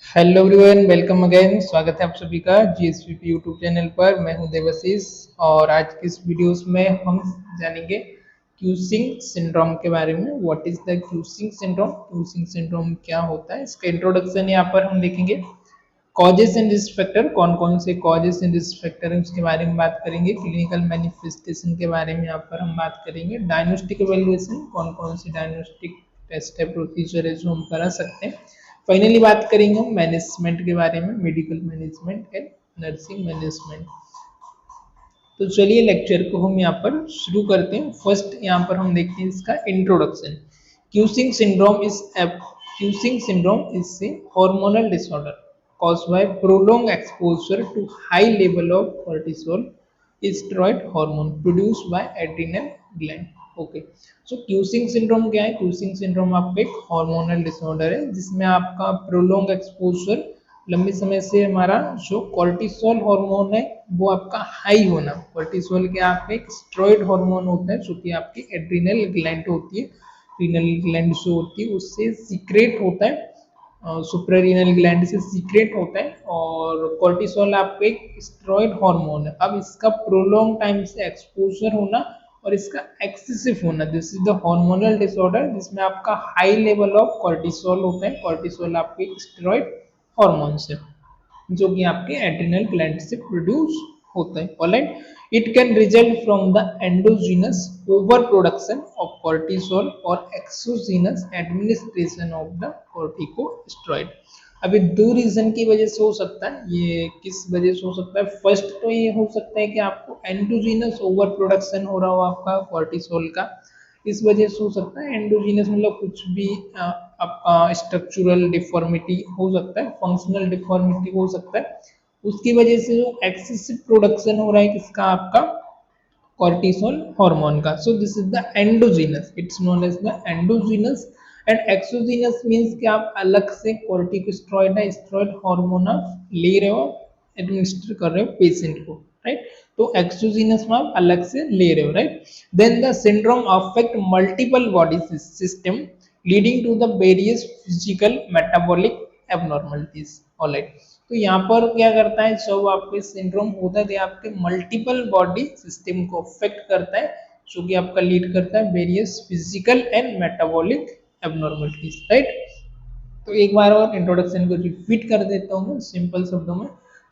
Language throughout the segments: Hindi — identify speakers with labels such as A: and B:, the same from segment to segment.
A: Hello everyone, welcome again. स्वागत है आप सभी का जीएसवीपी यूट्यूब चैनल पर। मैं हूं देवाशीष और आज की इस वीडियोस में हम जानेंगे क्यूसिंग सिंड्रोम के बारे में। What is the Cushing syndrome? Cushing syndrome क्या होता है, इसका इंट्रोडक्शन यहाँ पर हम देखेंगे। कॉजेस एंड रिस्क फैक्टर, कौन कौन से कॉजेस एंड रिस्क फैक्टर हैं उसके बारे में बात करेंगे। क्लिनिकल मैनिफेस्टेशन के बारे में यहाँ पर हम बात करेंगे। डायग्नोस्टिक एवेल्युएशन, कौन कौन से डायग्नोस्टिक टेस्ट है, प्रोसीजर है जो हम करा सकते हैं। फाइनली बात करेंगे हम मैनेजमेंट के बारे में, medical management and nursing management. तो चलिए लेक्चर को हम यहाँ पर शुरू करते हैं। फर्स्ट यहाँ पर हम देखते हैं इसका introduction. Cushing syndrome is a hormonal disorder caused by prolonged exposure to high level of cortisol steroid hormone produced by adrenal gland। Okay, so Cushing syndrome क्या है? क्यूसिंग सिंड्रोम आपका एक हार्मोनल डिसऑर्डर है जिसमें आपका प्रोलोंग एक्सपोजर, लंबे समय से हमारा जो कॉर्टिसोल हार्मोन है वो आपका हाई होना। कॉर्टिसोल क्या आपका एक स्टेरॉइड हार्मोन होता है जो कि आपकी एड्रिनल ग्लैंड होती है, रीनल ग्लैंड जो होती है उससे सीक्रेट होता है, सुप्रारीनल ग्लैंड से सीक्रेट होता है। और कॉर्टिसोल आपका एक स्टेरॉइड हार्मोन है। अब इसका प्रोलॉन्ग टाइम से एक्सपोजर होना और इसका एक्सेसिव होना, this is the hormonal disorder जिसमें आपका हाई लेवल ऑफ कॉर्टिसोल होता है। कॉर्टिसोल आपके एक स्टेरॉइड हार्मोन से जो कि आपके एड्रिनल ग्लैंड से प्रोड्यूस होता है। Alright, it can result from the endogenous over production of cortisol और exogenous administration of the corticosteroid. अभी दो रीजन की वजह से हो सकता है। ये किस वजह से हो सकता है? फर्स्ट तो ये हो सकता है कि आपको एंडोजीनस ओवर प्रोडक्शन हो रहा हो आपका कॉर्टिसोल का, इस वजह से हो सकता है। एंडोजीनस मतलब कुछ भी आपका स्ट्रक्चरल डिफॉर्मिटी हो सकता है, फंक्शनल डिफॉर्मिटी हो सकता है, उसकी वजह से जो एक्सेसिव प्रोडक्शन हो रहा है किसका, आपका कॉर्टिसोल हार्मोन का। So this is the endogenous, it's known as the endogenous. And exogenous means कि आप अलग से कॉर्टिकोस्टेरॉइड है स्टेरॉइड हार्मोन आप ले रहे हो, एडमिनिस्टर कर रहे हो पेशेंट को, राइट। तो एक्सोजीनस में आप अलग से ले रहे हो, right. Then the syndrome affect multiple body system leading to the various physical metabolic abnormalities. Alright, तो यहाँ पर क्या करता है, जब आपके सिंड्रोम होता है तो आपके मल्टीपल बॉडी सिस्टम को अफेक्ट करता है जो कि आपका लीड करता है various physical and metabolic abnormalities, right. तो एक बार और इंट्रोडक्शन को रिपीट कर देता हूँ मैं सिंपल शब्दों में।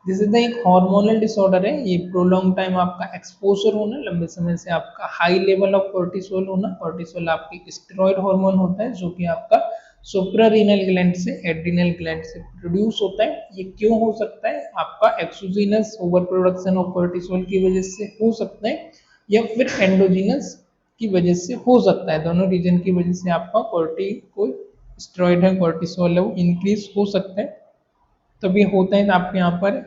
A: दिस इज द एक हार्मोनल डिसऑर्डर है। ये प्रोलॉन्ग टाइम आपका एक्सपोजर होना, लंबे समय से आपका हाई लेवल ऑफ कॉर्टिसोल होना। कॉर्टिसोल आपकी स्टेरॉइड हार्मोन होता है जो कि आपका सुप्रारीनल ग्लैंड से एड्रिनल ग्लैंड से प्रोड्यूस होता है। ये क्यों हो सकता है? आपका exogenous over production of cortisol की वजह से हो सकता है या फिर एंडोजीनस की वजह से हो सकता है। दोनों रीजन की वजह से आपका कॉर्टिको स्टेरॉइड है, कॉर्टिसोल है, वो इंक्रीज हो सकता है। तभी होता है आपके यहाँ पर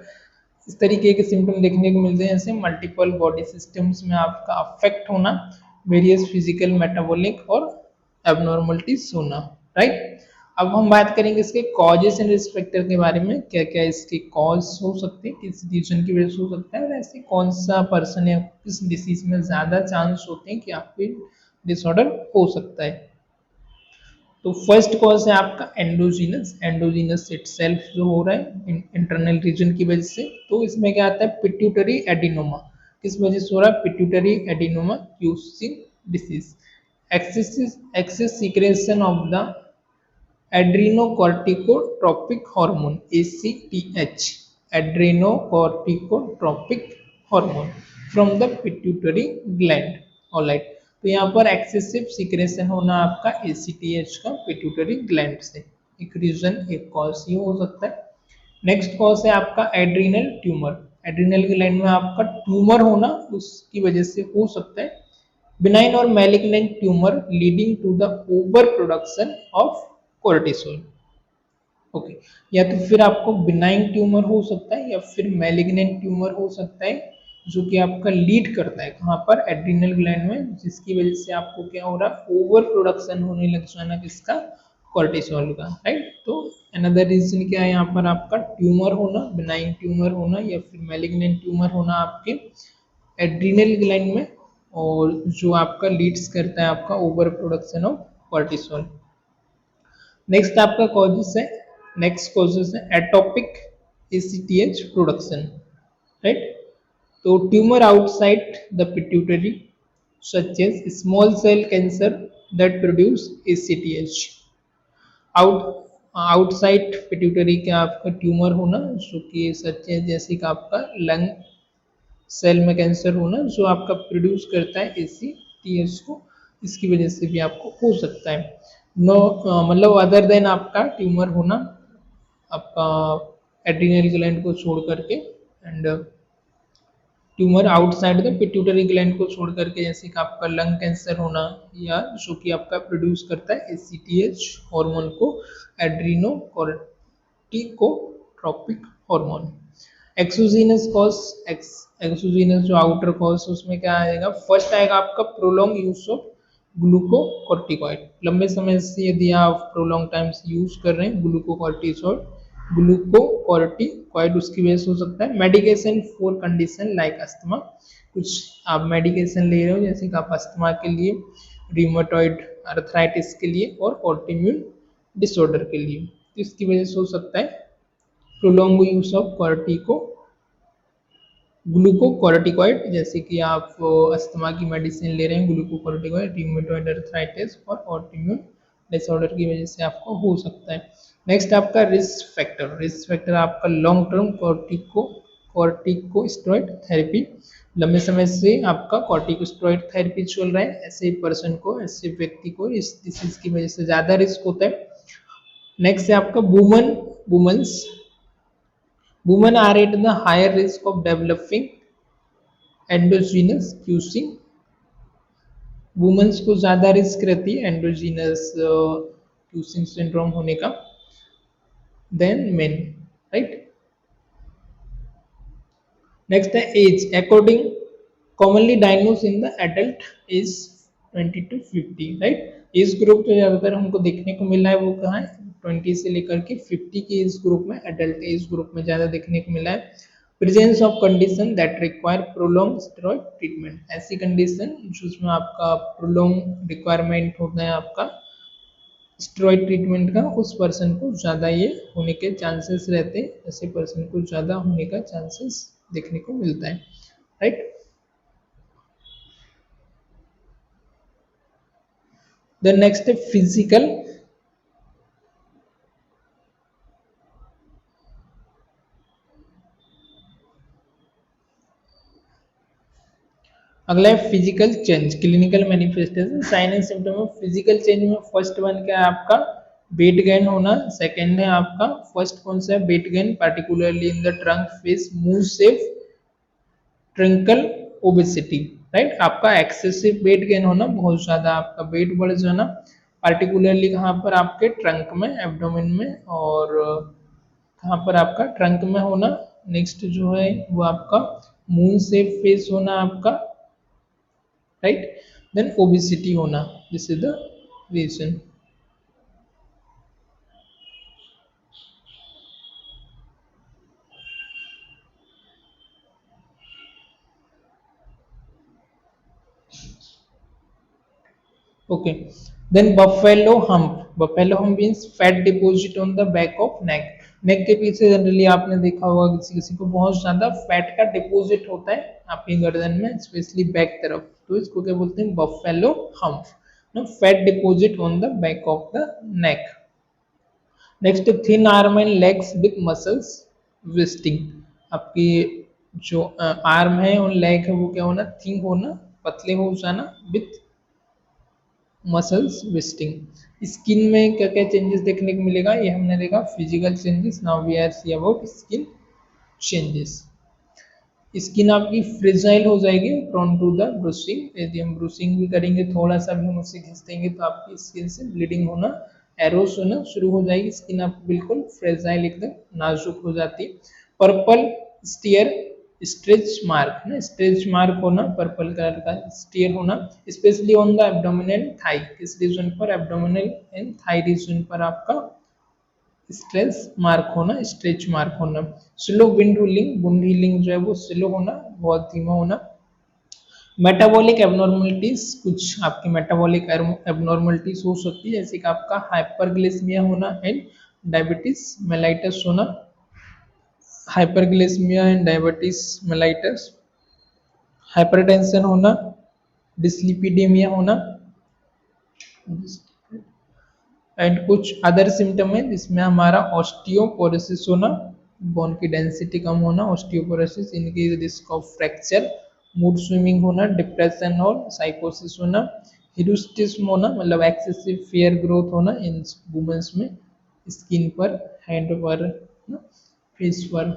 A: इस तरीके के सिम्टम देखने को मिलते हैं, जैसे मल्टीपल बॉडी सिस्टम्स में आपका अफेक्ट होना, वेरियस फिजिकल मेटाबॉलिक और एबनॉर्मलिटीज होना, राइट। अब हम बात करेंगे इसके कॉजेस एंड रिस्क फैक्टर के बारे में। क्या क्या इसके कॉज हो सकते हैं, किस रीजन की वजह से हो सकता है, और ऐसे कौन सा पर्सन या किस डिसीज में ज्यादा चांस होते हैं कि आपको डिसऑर्डर हो सकता है। तो फर्स्ट कॉज है आपका एंडोजीनस। एंडोजीनस इटसेल्फ जो हो रहा है इंटरनल रीजन की वजह से। तो इसमें क्या आता है, पिट्यूटरी एडिनोमा। किस वजह से हो रहा है? Pituitary adenoma Cushing disease. Excess secretion of the adrenocorticotropic hormone ACTH, adrenocorticotropic hormone from the pituitary gland. Alright, तो यहाँ पर एक्सेसिव सीक्रेशन होना आपका ACTH का पिट्यूटरी ग्लैंड से, एक रीजन, एक कॉज ये हो सकता है। नेक्स्ट कॉज है आपका एड्रीनल ट्यूमर। एड्रीनल ग्लैंड में आपका ट्यूमर होना उसकी वजह से हो सकता है। बिनाइन और malignant tumour leading to the over production of cortisol. Okay, या तो फिर आपको बिनाइन ट्यूमर हो सकता है या फिर मैलिग्नेंट ट्यूमर हो सकता है जो कि आपका लीड करता है कहाँ पर, एड्रिनल ग्लैंड में, जिसकी वजह से आपको क्या हो रहा है, ओवर प्रोडक्शन होने लग जाना किसका, कोर्टिसोल का, राइट। तो अनदर रीजन क्या है यहाँ पर, आपका ट्यूमर होना, बिनाइन ट्यूमर होना या फिर मैलिग्नेंट ट्यूमर होना आपके एड्रिनल ग्लैंड में, और जो आपका लीड्स करता है आपका over production of cortisol. Next आपका कॉजेस है नेक्स्ट कॉजेज है एटोपिक ACTH प्रोडक्शन, राइट। तो tumour outside the pituitary such as small cell cancer that produce ACTH। Out outside pituitary का आपका ट्यूमर होना जो कि सच है, जैसे कि आपका लंग सेल में कैंसर होना जो आपका प्रोड्यूस करता है ACTH को, इसकी वजह से भी आपको हो सकता है। नो मतलब अदर देन आपका ट्यूमर होना आपका एड्रिनल ग्लैंड को छोड़ करके, and tumour outside the pituitary gland को छोड़ करके, जैसे कि आपका लंग कैंसर होना, या जो कि आपका प्रोड्यूस करता है ACTH हार्मोन को, एड्रीनोकोर्टिकोट्रोपिक हार्मोन। एक्सोजीनस कॉज, एक्सोजीनस जो आउटर कॉज उसमें क्या आएगा, फर्स्ट आएगा आपका प्रोलॉन्ग यूज ऑफ ग्लूकोकॉर्टिकॉइड। लंबे समय से यदि आप प्रोलॉन्ग टाइम्स यूज कर रहे हैं ग्लूकोकॉर्टिकॉइड, उसकी वजह से हो सकता है। Medication for condition like asthma, कुछ आप मेडिकेशन ले रहे हो जैसे कि आप अस्थमा के लिए, रिमेटॉइड अर्थराइटिस के लिए और ऑटोइम्यून डिसऑर्डर के लिए, तो इसकी वजह से हो सकता है प्रोलॉन्ग यूज ऑफ ग्लूकोकॉर्टिकॉइड, जैसे कि आप अस्थमा की मेडिसिन ले रहे हैं ग्लूकोकॉर्टिकॉइड, रिमेटॉइड अर्थराइटिस और ऑटोइम्यून डिसऑर्डर की वजह से आपको हो सकता है। नेक्स्ट आपका रिस्क फैक्टर आपका लॉन्ग टर्म कॉर्टिकोस्टेरॉइड थेरेपी, लंबे समय से आपका कॉर्टिकोस्टेरॉइड थेरेपी चल रहा है, ऐसे पर्सन को, ऐसे व्यक्ति को इस डिसीज की वजह से ज्यादा रिस्क होता है। नेक्स्ट है आपका women are at the higher risk of developing endogenous Cushing, womens को ज्यादा रिस्क रहती है एंडोजीनस क्यूसिंग सिंड्रोम होने का देन मेन, राइट। नेक्स्ट है age, according commonly diagnose in the adult age 20 to 50, right. Age group जो ज्यादातर हमको देखने को मिला है वो कहाँ है, 20 से लेकर के 50 के एज ग्रुप में, एडल्ट एज ग्रुप में ज्यादा देखने को मिला है। Presence of condition that require prolong steroid treatment, ऐसी कंडीशन जिसमें आपका प्रोलॉन्ग रिक्वायरमेंट होता है आपका स्टेरॉइड ट्रीटमेंट का, उस पर्सन को ज़्यादा ये होने के चांसेस रहते हैं, ऐसे पर्सन को ज़्यादा होने का चांसेस देखने को मिलता है, राइट। द नेक्स्ट है फिजिकल, अगला है physical change, clinical manifestation, sign and symptom of physical change में फर्स्ट वन क्या है आपका वेट गेन होना, सेकंड है आपका फर्स्ट कौन सा है weight gain particularly in the trunk face move shape truncal obesity, right. आपका एक्सेसिव वेट गेन होना, बहुत ज्यादा आपका वेट बढ़ जाना, पार्टिकुलरली कहाँ पर आपके ट्रंक में, एब्डोमेन में, और कहाँ पर आपका ट्रंक में होना। नेक्स्ट जो है वो आपका मून शेप फेस होना आपका, राइट। देन ओबेसिटी होना, this is the reason. Okay, then buffalo hump means fat deposit on the back of neck, नेक के पीछे जनरली आपने देखा होगा किसी किसी को बहुत ज्यादा फैट का डिपॉजिट होता है आपकी गर्दन में, स्पेशली बैक तरफ, तो इसको क्या बोलते हैं बफेलो हम्प, ना fat deposit on the back of the neck. Next thin arm and legs with muscles twisting, आपकी जो आर्म है और लेग है वो क्या होना, थिन होना, पतले हो जाना, विथ मसल्स ट्विस्टिंग। स्किन में क्या क्या चेंजेस देखने को मिलेगा, ये हमने देखा physical changes, now we are see about skin changes. Skin आपकी फ्रेजाइल हो जाएगी, प्रोन टू द ब्रूसिंग, यदि हम ब्रूसिंग भी करेंगे थोड़ा सा भी हम उससे खींच देंगे तो आपकी स्किन से ब्लीडिंग होना, एरोस होना शुरू हो जाएगी, स्किन आपकी बिल्कुल फ्रेजाइल एकदम नाजुक हो जाती है। पर्पल स्टीयर स्ट्रेच मार्क ना, स्ट्रेच मार्क होना, पर्पल कलर का स्टीयर होना, specially on the abdominal thigh, किस रीजन पर, एब्डोमिनल एंड थाई रीजन पर आपका स्ट्रेच मार्क होना, स्ट्रेच मार्क होना। स्लो वुंड हीलिंग जो है वो स्लो होना, बहुत धीमा होना। मेटाबॉलिक एबनॉर्मलिटीज, कुछ आपकी मेटाबॉलिक एबनॉर्मलिटीज हो सकती है जैसे कि आपका हाइपरग्लिसेमिया होना एंड डायबिटीज मेलाइटस होना, हाइपरग्लिसेमिया एंड डायबिटीज मेलाइटस, हाइपरटेंशन होना, डिस्लिपिडेमिया होना एंड कुछ अदर सिम्टम है जिसमें हमारा ऑस्टियोपोरोसिस होना, बोन की डेंसिटी कम होना, osteoporosis, increase risk of fracture, mood swinging होना, डिप्रेशन और साइकोसिस होना, हिरुस्टिज्म होना मतलब एक्सेसिव फेयर ग्रोथ होना इन वुमेन्स में, स्किन पर, हैंड पर, फेस पर।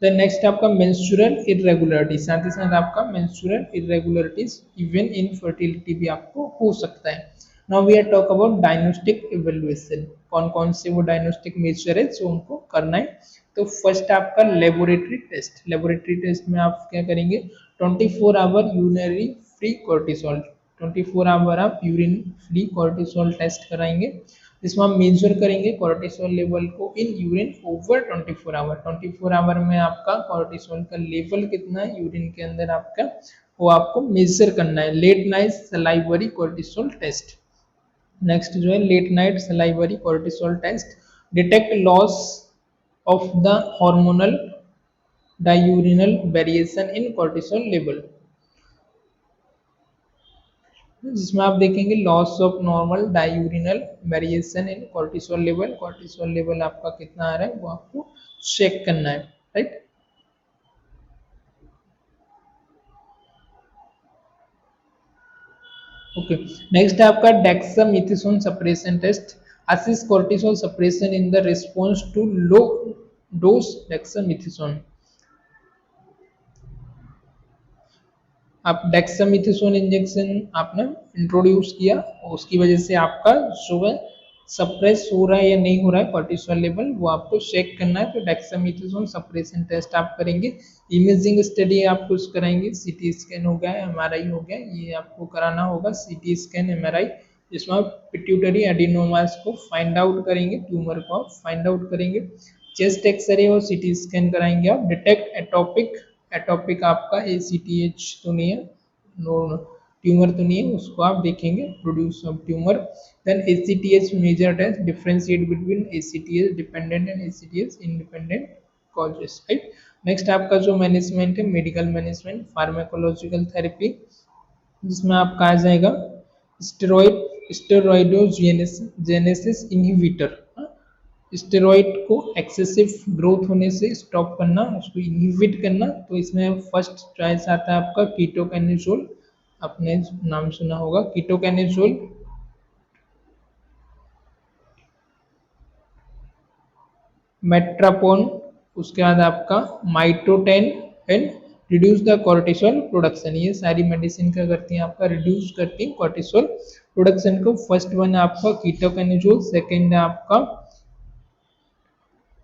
A: देन नेक्स्ट आपका मेंस्ट्रुअल इरेगुलरिटी, साथ ही साथ आपका menstrual irregularities even infertility भी आपको हो सकता है। Now we are talk about diagnostic evaluation, कौन कौन से वो डायग्नोस्टिक मेजर है जो उनको करना है। तो फर्स्ट आपका लेबोरेटरी टेस्ट, लेबोरेटरी टेस्ट में आप क्या करेंगे, 24 hour urinary free cortisol, 24 hour आप यूरिन फ्री कोर्टिसोल टेस्ट कराएंगे, जिसमें हम मेजर करेंगे कोर्टिसोल लेवल को in urine over 24 hour, 24 hour में आपका कोर्टिसोल का लेवल कितना है यूरिन के अंदर आपका, वो आपको मेजर करना है। Late night salivary cortisol test, next जो है late night salivary cortisol test detect loss of the hormonal diurnal variation in cortisol level, जिसमें आप देखेंगे loss of normal diurnal variation in cortisol level, cortisol level आपका कितना आ रहा है वो आपको चेक करना है, राइट। ओके, नेक्स्ट है आपका dexamethasone suppression test, assist cortisol suppression in the response to low dose dexamethasone. आप डेक्सामेथासोन इंजेक्शन आपने इंट्रोड्यूस किया, उसकी वजह से आपका जो है सप्रेस हो रहा है या नहीं हो रहा है कोर्टिसोल लेवल, वो आपको चेक करना है। तो डेक्सामेथासोन सप्रेशन टेस्ट आप करेंगे, इमेजिंग स्टडी आप कुछ कराएंगे, सीटी स्कैन हो गया, एमआरआई हो गया, ये आपको कराना होगा, सीटी स्कैन एमआरआई, जिसमें आप पिट्यूटरी एडिनोमास को फाइंड आउट करेंगे, ट्यूमर को आप फाइंड आउट करेंगे, चेस्ट एक्सरे और सीटी स्कैन कराएंगे आप, डिटेक्ट एटोपिक, एटोपिक आपका ACTH तो नहीं है, नो ट्यूमर तो नहीं है, उसको आप देखेंगे, produce of tumour. Then ACTH measure test, differentiate between ACTH dependent and ACTH independent causes, right. Next आपका जो मैनेजमेंट है, मेडिकल मैनेजमेंट, फार्माकोलॉजिकल थेरेपी, जिसमें आपका आ जाएगा स्टेरॉइड, स्टेरॉइडोजेनेसिस इनहिबिटर, स्टेरॉइड को एक्सेसिव ग्रोथ होने से स्टॉप करना, उसको इनहिबिट करना। तो इसमें फर्स्ट चॉइस आता है आपका कीटोकैनिजोल, आपने नाम सुना होगा कीटोकैनिजोल, मेट्रापोन, उसके बाद आपका mitotane and reduce the cortisol production. ये सारी मेडिसिन क्या करती हैं आपका, रिड्यूस करती हैं कोर्टिसोल प्रोडक्शन को। फर्स्ट वन है आपका कीटोकैनिजोल, सेकेंड है आपका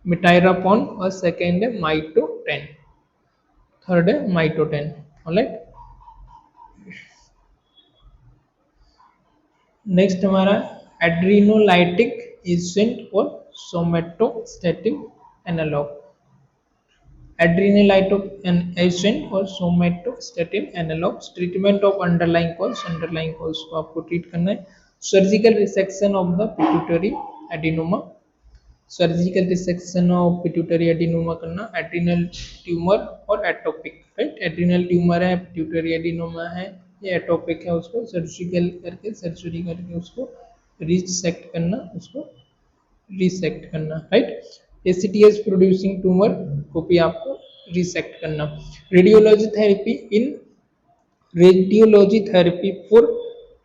A: मिटाइरापोन और सेकेंड है माइटोटेन, थर्ड है माइटोटेन, ऑलराइट। नेक्स्ट हमारा एड्रीनोलाइटिक एजेंट और सोमेटोस्टेटिन एनालॉग, एड्रीनलाइटिक एजेंट और somatostatin analogues, treatment of underlying cause, underlying cause को आपको ट्रीट करना है। Surgical resection of the pituitary adenoma, surgical resection of pituitary adenoma करना, एड्रिनल ट्यूमर और एटोपिक, राइट। एड्रिनल ट्यूमर है, पिट्यूटरी एडिनोमा है, ये एटोपिक है, उसको सर्जिकल करके, सर्जरी करके उसको रिसेक्ट करना, उसको रिसेक्ट करना, राइट। ACTH प्रोड्यूसिंग ट्यूमर को भी आपको रिसेक्ट करना। Radiology therapy in, radiology therapy for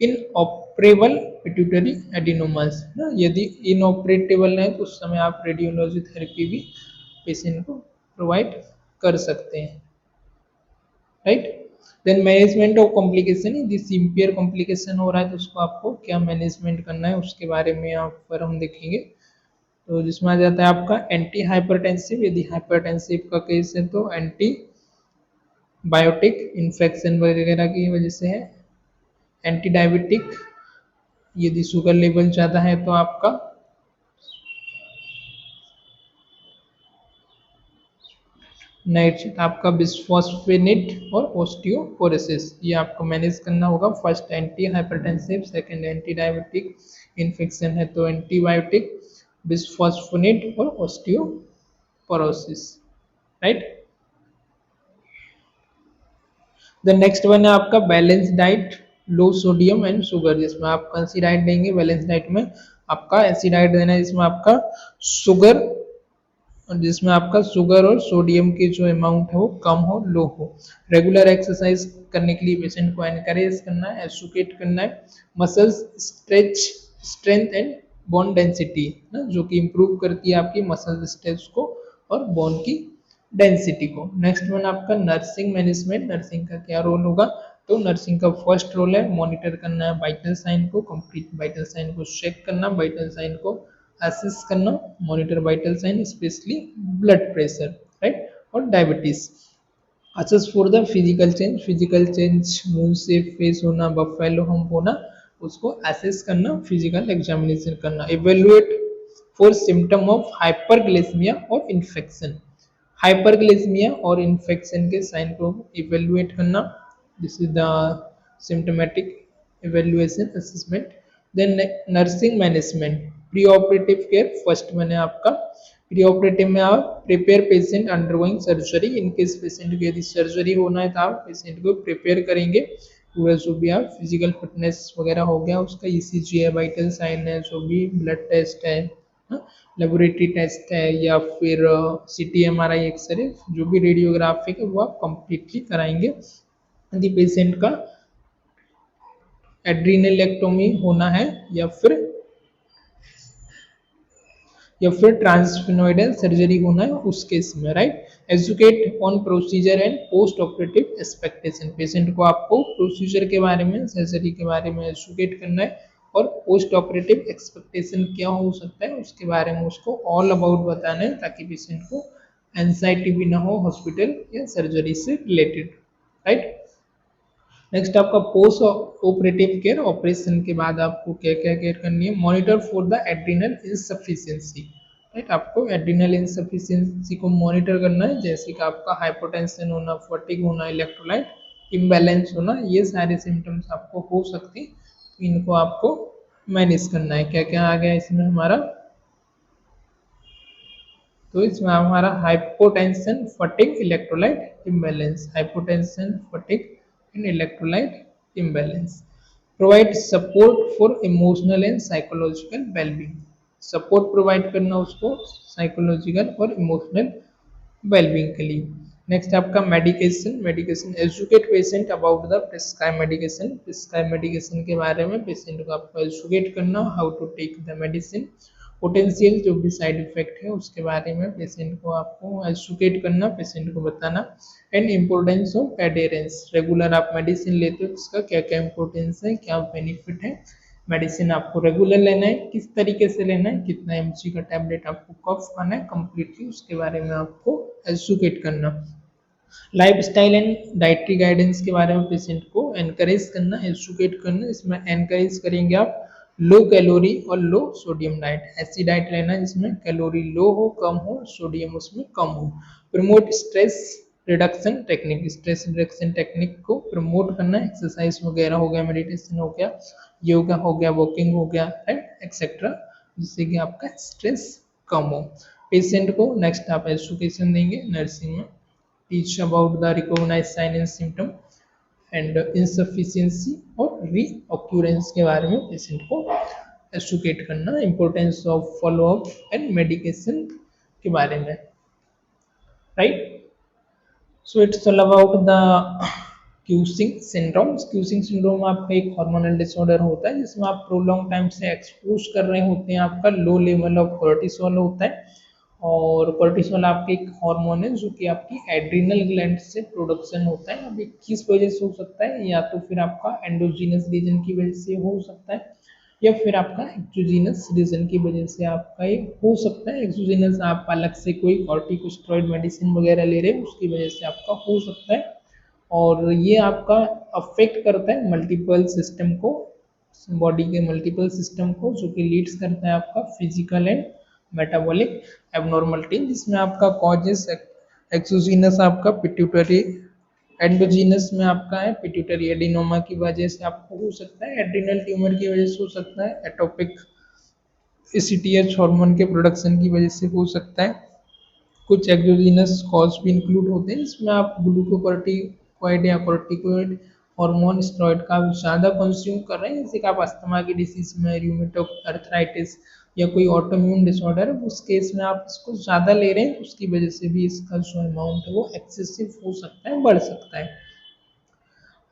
A: inoperable pituitary adenomas ना, यदि इनऑपरेटेबल है तो उस समय आप रेडियोलॉजी थेरेपी भी पेशेंट को प्रोवाइड कर सकते हैं, right. Then management of complication, यदि सिवियर कॉम्प्लिकेशन हो रहा है तो उसको आपको क्या मैनेजमेंट करना है उसके बारे में यहाँ पर हम देखेंगे। तो जिसमें आ जाता है आपका एंटी हाइपरटेंसिव, यदि हाइपरटेंसिव का केस है तो एंटी बायोटिक, इन्फेक्शन वगैरह की वजह से है, एंटी डायबिटिक, यदि शुगर लेवल ज़्यादा है तो आपका नाइट्रेट, आपका बिस्फॉस्फेनेट और ऑस्टियोपोरोसिस, ये आपको मैनेज करना होगा। First anti hypertensive, second anti diabetic, infection है तो एंटीबायोटिक, बिस्फॉस्फोनेट और osteoporosis, right. The next one है आपका balance diet, low sodium and sugar, जिसमें आप कौन सी डाइट देंगे? बैलेंस डाइट में आपका ऐसी डाइट देना है जिसमें आपका शुगर, और जिसमें आपका शुगर और सोडियम की जो अमाउंट है वो कम हो, लो हो। रेगुलर एक्सरसाइज करने के लिए पेशेंट को एनकरेज करना है, एजुकेट करना है। Muscles stretch strength and bone density ना, जो कि इंप्रूव करती है आपकी मसल स्ट्रेच को और बोन की डेंसिटी को। नेक्स्ट वन आपका नर्सिंग मैनेजमेंट, नर्सिंग का क्या रोल होगा? तो नर्सिंग का फर्स्ट रोल है मॉनिटर करना है वाइटल साइन को, कंप्लीट वाइटल साइन को चेक करना, वाइटल साइन को असेस करना, monitor vital sign specially blood pressure, right, और diabetes. Assess for the physical change moon से फेस होना, बफेलो हम्प होना, उसको असेस करना, फिजिकल एग्जामिनेशन करना। Evaluate for symptom of hyperglycaemia और इन्फेक्शन, हाइपरग्लाइसेमिया और इन्फेक्शन के साइन को इवेलुएट करना, this is the symptomatic evaluation assessment. Then nursing management, pre operative care, first मैंने आपका प्री ऑपरेटिव में आप prepare patient undergoing surgery, in case patient को यदि सर्जरी होना है तो आप पेशेंट को प्रिपेयर करेंगे पूरा, जो भी आप फिजिकल फिटनेस वगैरह हो गया, उसका ईसीजी है, वाइटल साइन है, जो भी ब्लड टेस्ट है, लेबोरेटरी टेस्ट है, या फिर सीटी एमआरआई एक्सरे, जो भी रेडियोग्राफिक है वो आप कंप्लीटली कराएंगे। यदि पेशेंट का एड्रीनलेक्टोमी होना है या फिर ट्रांसफिनोइडल सर्जरी होना है उस केस में, right. Educate on procedure and post operative expectation, patient को आपको प्रोसीजर के बारे में, सर्जरी के बारे में एजुकेट करना है, और पोस्ट ऑपरेटिव एक्सपेक्टेशन क्या हो सकता है उसके बारे में उसको ऑल अबाउट बताना है, ताकि पेशेंट को एंजाइटी भी ना हो हॉस्पिटल या सर्जरी से रिलेटेड, राइट। नेक्स्ट आपका पोस्ट ऑपरेटिव केयर, ऑपरेशन के बाद आपको क्या क्या केयर करनी है? Monitor for the adrenal insufficiency, right, आपको एड्रिनल इनसफिशिएंसी को मॉनिटर करना है, जैसे कि आपका हाइपोटेंशन होना, फटीग होना, इलेक्ट्रोलाइट इम्बैलेंस होना, ये सारे सिम्टम्स आपको हो सकते हैं, तो इनको आपको मैनेज करना है। क्या क्या आ गया इसमें हमारा? तो इसमें हमारा hypotension, fatigue, electrolyte imbalance, hypotension, fatigue and electrolyte imbalance. Provide support for emotional and psychological wellbeing, support provide करना उसको साइकोलॉजिकल और इमोशनल वेलबींग के लिए। नेक्स्ट आपका medication, medication educate patient about the prescribe medication, prescribe medication के बारे में पेशेंट को आपको एजुकेट करना, how to take the medicine. Potential जो भी साइड इफेक्ट है उसके बारे में पेशेंट को आपको एजुकेट करना, पेशेंट को बताना। एंड इम्पोर्टेंस ऑफ एडेरेंस, रेगुलर आप मेडिसिन लेते हो उसका क्या क्या इंपॉर्टेंस है, क्या बेनिफिट है, मेडिसिन आपको रेगुलर लेना है, किस तरीके से लेना है, कितना एमजी का टैबलेट आपको कब खाना है, कंप्लीटली उसके बारे में आपको एजुकेट करना। Life style and dietary guidance के बारे में पेशेंट को एनकरेज करना, एजुकेट करना। इसमें एनकरेज करेंगे आप लो कैलोरी और लो सोडियम डाइट, ऐसी डाइट लेना जिसमें कैलोरी लो हो, कम हो, सोडियम उसमें कम हो। Promote stress reduction technique, stress reduction technique को प्रमोट करना, एक्सरसाइज वगैरह हो गया, मेडिटेशन हो गया, योगा हो गया, वॉकिंग हो गया, राइट, एक्सेट्रा, जिससे कि आपका स्ट्रेस कम हो। पेशेंट को नेक्स्ट आप एजुकेशन देंगे नर्सिंग में, teach about the recognise sign and symptom and insufficiency और रीऑक्यूरेंस के बारे में पेशेंट को एजुकेट करना, importance of follow up and medication के बारे में, right. So it's all about the Cushing syndrome. Cushing syndrome आपका एक हार्मोनल डिसऑर्डर होता है जिसमें आप प्रोलॉन्ग टाइम से एक्सपोज कर रहे होते हैं, आपका लो लेवल ऑफ कोर्टिसोल होता है, और कोर्टिसोल आपके एक हार्मोन है जो कि आपकी एड्रिनल ग्लैंड से प्रोडक्शन होता है। अब ये किस वजह से हो सकता है? या तो फिर आपका एंडोजीनस रीजन की वजह से हो सकता है, या फिर आपका एक्सोजीनस रीजन की वजह से आपका ये हो सकता है। एक्सोजीनस आप अलग से कोई कॉर्टिकोस्टेरॉइड मेडिसिन वगैरह ले रहे हैं उसकी वजह से आपका हो सकता है, और ये आपका अफेक्ट करता है मल्टीपल सिस्टम को, बॉडी के मल्टीपल सिस्टम को, जो कि लीड्स करता है आपका फिजिकल एंड मेटाबॉलिक एबनॉर्मलिटी, जिसमें आपका कॉजेस एक्सोजीनस आपका पिट्यूटरी एंडोजीनस में आपका है पिट्यूटरी एडिनोमा की वजह से आपको हो सकता है, एड्रिनल ट्यूमर की वजह से हो सकता है, एटोपिक एसीटीएच हार्मोन के प्रोडक्शन की वजह से हो सकता है। कुछ एक्सोजीनस कॉज भी इंक्लूड होते हैं, इसमें आप ग्लूकोकॉर्टिकॉइड या कॉर्टिकोइड हार्मोन स्टेरॉइड का ज़्यादा कंज्यूम कर रहे हैं, जैसे कि आप अस्थमा की डिसीज में, रूमेटॉइड अर्थराइटिस या कोई ऑटोइम्यून डिसऑर्डर है उस केस में आप इसको ज़्यादा ले रहे हैं, तो उसकी वजह से भी इसका जो अमाउंट है वो एक्सेसिव हो सकता है, बढ़ सकता है।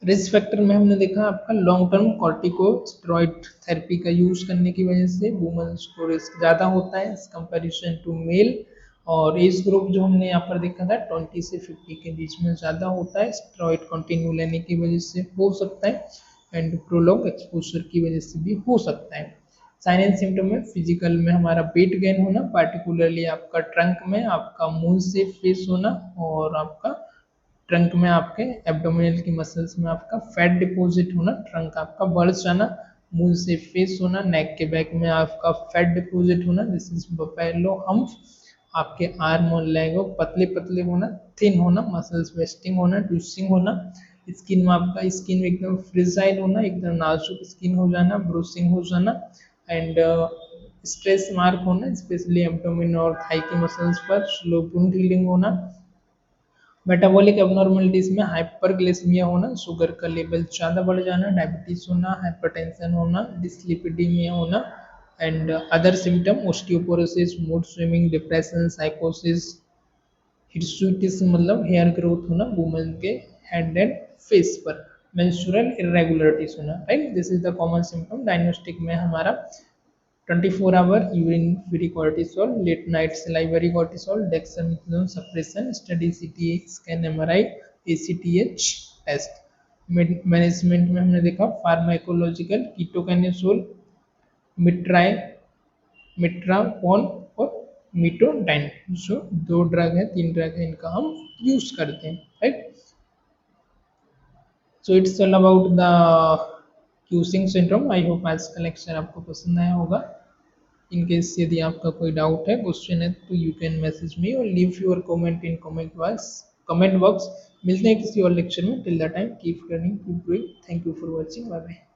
A: रिस्क फैक्टर में हमने देखा आपका लॉन्ग टर्म कॉर्टिकोस्टेरॉइड थेरेपी का यूज करने की वजह से वुमेन्स को रिस्क ज़्यादा होता है इस कंपैरिजन टू मेल। और एज ग्रुप जो हमने यहाँ पर देखा था 20 से 50 के बीच में ज़्यादा होता है, स्टेरॉइड कंटिन्यू लेने की वजह से हो सकता है, एंड प्रोलॉन्ग एक्सपोजर की वजह से भी हो सकता है। साइन एंड सिम्टम में फिजिकल में हमारा वेट गेन होना, पार्टिकुलरली आपका ट्रंक में आपका मुंह से फेस होना, और आपका ट्रंक में आपके एब्डोमिनल की मसल्स में आपका फैट डिपॉजिट होना, ट्रंक आपका बढ़ जाना, मुंह से फेस होना, नेक के बैक में आपका फैट डिपॉजिट होना, दिस इज बफेलो हम्प। आपके आर्म और लेग पतले पतले होना, थिन होना, मसल्स वेस्टिंग होना, ट्विस्टिंग होना, स्किन में आपका स्किन में एकदम फ्रिजाइल होना, एकदम नाजुक स्किन हो जाना, ब्रूसिंग हो जाना, एंड स्ट्रेस मार्क होना, स्पेशली एब्डोमिन और थाई की मसल्स पर, स्लो वुंड हीलिंग होना, मेटाबॉलिक एबनॉर्मलिटीज में हाइपरग्लाइसेमिया होना, शुगर का लेवल ज़्यादा बढ़ जाना, डायबिटीज होना, हाइपरटेंशन होना, डिसलिपिडीमिया होना, and other symptom osteoporosis, mood swinging, depression, साइकोसिस, हिर्सुटिस मतलब हेयर ग्रोथ होना वुमेन के हेड एंड फेस पर, मेंस्ट्रुअल इरेगुलरिटीज होना, right. This is the common symptom. Diagnostic में हमारा 24 hour urine free cortisol, late night salivary cortisol, dexamethasone suppression, study CT scan, MRI, ACTH test. Management में हमने देखा फार्माकोलॉजिकल कीटोकाइनेसोल, मिट्राई मिट्रापोन और मिटोडाइन, जो 2 ड्रग है, 3 ड्रग है, इनका हम यूज करते हैं, right. So it's all about the Cushing syndrome. I hope आज का लेक्चर आपको पसंद आया होगा। इन केस यदि आपका कोई डाउट है, क्वेश्चन है, तो यू कैन मैसेज मी और leave your comment in comment box. मिलते हैं किसी और लेक्चर में। Till the time keep learning, keep doing. Thank you for watching. Bye bye.